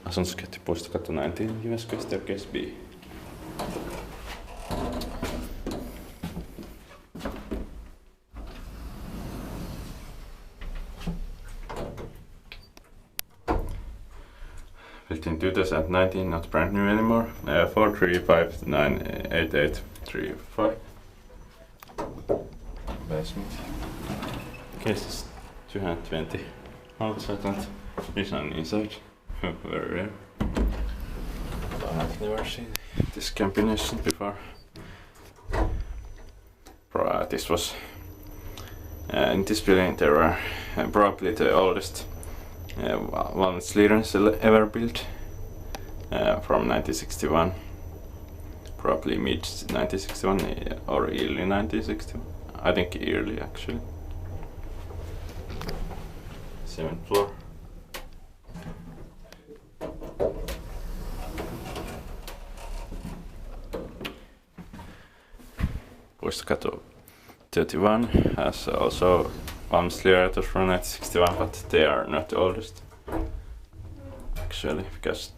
Asuntoketju Puistokatu 19, Jyväskylä staircase B. Built in 2019, not brand new anymore. 435988835. Basement. KSS 220 outside and design inside. Very rare. I have never seen this combination before. This was in this building there were probably the oldest walnut sleepers ever built from 1961. Probably mid 1961 or early 1961. I think early actually. 7th floor. Puistokatu 31 has also one sleeper from 1961, but they are not the oldest actually, because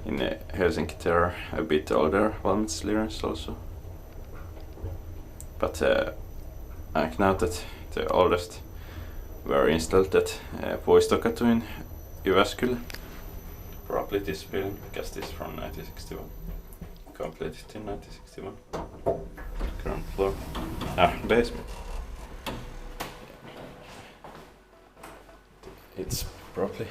in Helsinki there are a bit older walnut sleepers also. But I know that the oldest were installed at Puistokatu in Jyväskylä. Probably this building, because this is from 1961. Completed in 1961. Ground floor. Basement. It's probably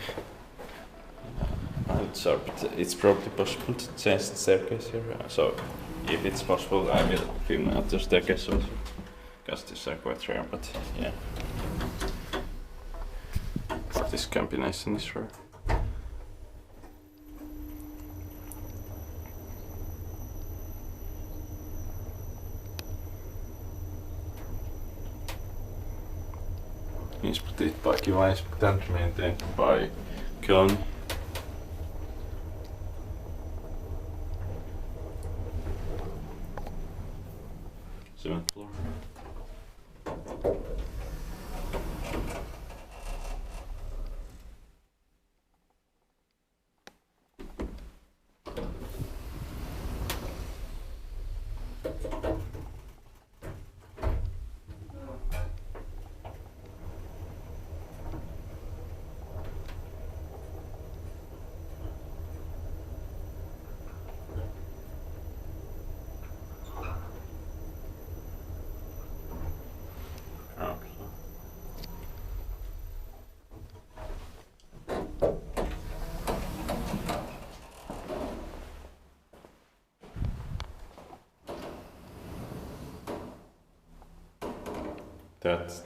it's probably possible to change the staircase here. So if it's possible, I will film out the staircase also, because these are quite rare. But yeah, this combination is rare. Inspected by Kone and maintained by Kone. Seventh floor. That's